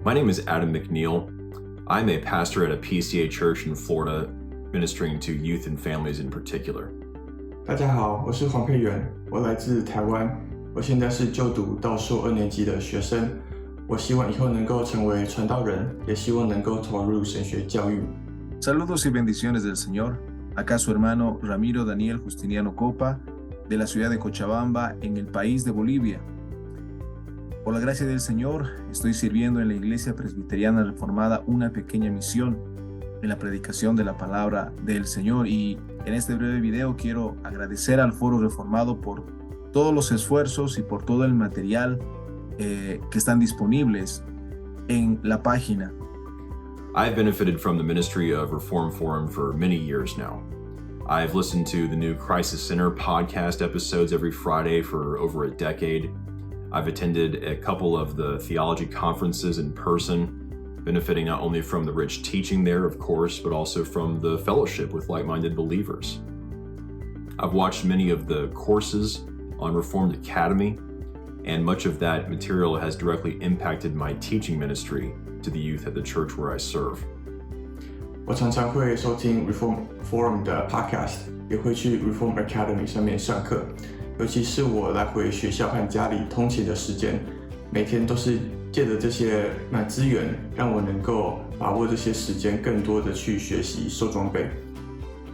My name is Adam McNeil. I'm a pastor at a PCA church in Florida, ministering to youth and families in particular. 大家好，我是黄佩元，我来自台湾，我现在是就读到硕2年级的学生。我希望以后能够成为传道人，也希望能够投入神学教育。Saludos y bendiciones del Señor. Acá su hermano Ramiro Daniel Justiniano Copa, de la ciudad de Cochabamba, en el país de Bolivia. Por la gracia del Señor, estoy sirviendo en la Iglesia Presbiteriana Reformada una pequeña misión en la predicación de la palabra del Señor. Y en este breve video quiero agradecer al Foro Reformado por todos los esfuerzos y por todo el material que están disponibles en la página. I've benefited from the ministry of Reform Forum for many years now. I've listened to the new Crisis Center podcast episodes every Friday for over a decade. I've attended a couple of the theology conferences in person, benefiting not only from the rich teaching there, of course, but also from the fellowship with like-minded believers. I've watched many of the courses on Reformed Academy, and much of that material has directly impacted my teaching ministry to the youth at the church where I serve. 我常常会收听 Reform Forum 的 podcast， 也会去 Reform Academy 上面上课。尤其是我来回学校和家里通勤的时间，每天都是借着这些资源，让我能够把握这些时间，更多的去学习受装备。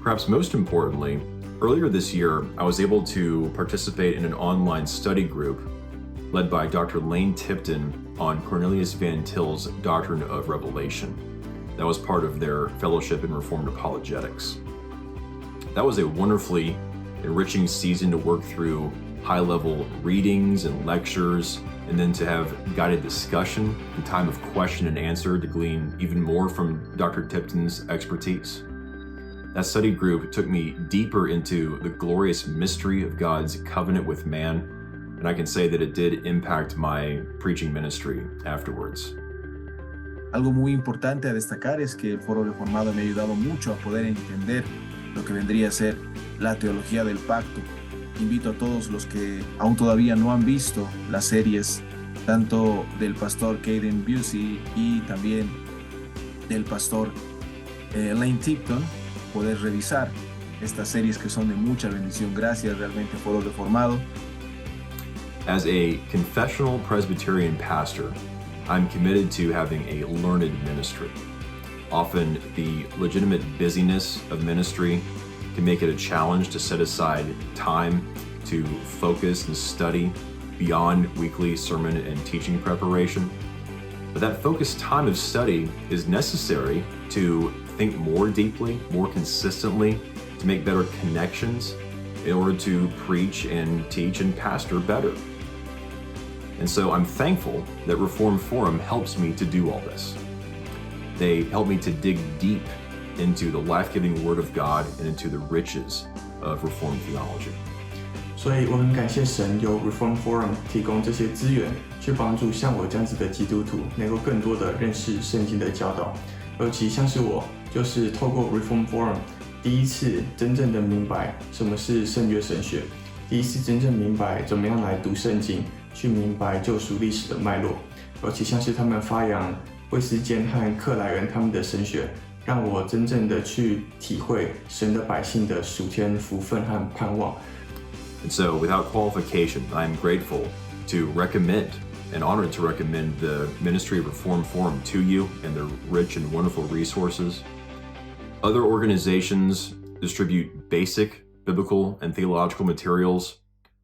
Perhaps most importantly, earlier this year, I was able to participate in an online study group led by Dr. Lane Tipton on Cornelius Van Til's Doctrine of Revelation. That was part of their fellowship in Reformed Apologetics. That was a wonderfully enriching season to work through high-level readings and lectures, and then to have guided discussion and time of question and answer to glean even more from Dr. Tipton's expertise. That study group took me deeper into the glorious mystery of God's covenant with man, and I can say that it did impact my preaching ministry afterwards. Algo muy importante a destacar es que el Foro Reformado me ha ayudado mucho a poder entender lo que vendría a ser la teología del pacto. Invito a todos los que aún todavía no han visto las series, tanto del pastor Caden Busey y también del pastor Lane Tipton, poder revisar estas series que son de mucha bendición. Gracias realmente, Foro Reformado. As a confessional Presbyterian pastor, I'm committed to having a learned ministry. Often the legitimate busyness of ministry can make it a challenge to set aside time to focus and study beyond weekly sermon and teaching preparation. But that focused time of study is necessary to think more deeply, more consistently, to make better connections in order to preach and teach and pastor better. And so I'm thankful that Reform Forum helps me to do all this. They help me to dig deep into the life-giving Word of God and into the riches of Reformed theology. 所以我很感谢神由 Reform Forum 提供这些资源，去帮助像我这样子的基督徒能够更多的认识圣经的教导。尤其像是我，就是透过 Reform Forum 第一次真正的明白什么是圣约神学，第一次真正明白怎么样来读圣经，去明白救赎历史的脉络。尤其像是他们发扬威斯坚和克莱恩他们的神学，让我真正的去体会神的百姓的属天福分和盼望。And so, without qualification, I am grateful to recommend and honored to recommend the Ministry of Reform Forum to you and their rich and wonderful resources. Other organizations distribute basic biblical and theological materials.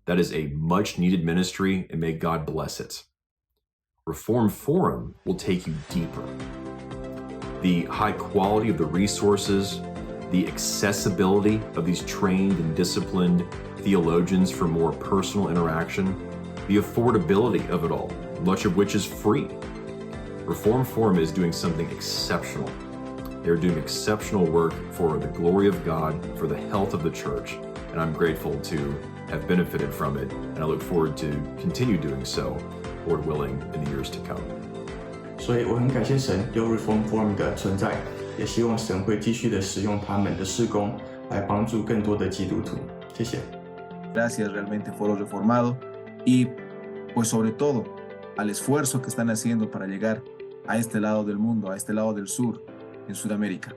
That is a much needed ministry, and may God bless it. Reform Forum will take you deeper. The high quality of the resources, the accessibility of these trained and disciplined theologians for more personal interaction, the affordability of it all, much of which is free. Reform Forum is doing something exceptional. They're doing exceptional work for the glory of God, for the health of the church, and I'm grateful to have benefited from it, and I look forward to continue doing so, Lord willing, in the years to come. 所以我很感谢神有 Reform Forum 的存在，也希望神会继续的使用他们的事工来帮助更多的基督徒。谢谢。Gracias realmente, Foro Reformado, y pues sobre todo al esfuerzo que están haciendo para llegar a este lado del mundo, a este lado del sur, en Sudamérica.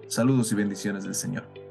Saludos y bendiciones del Señor.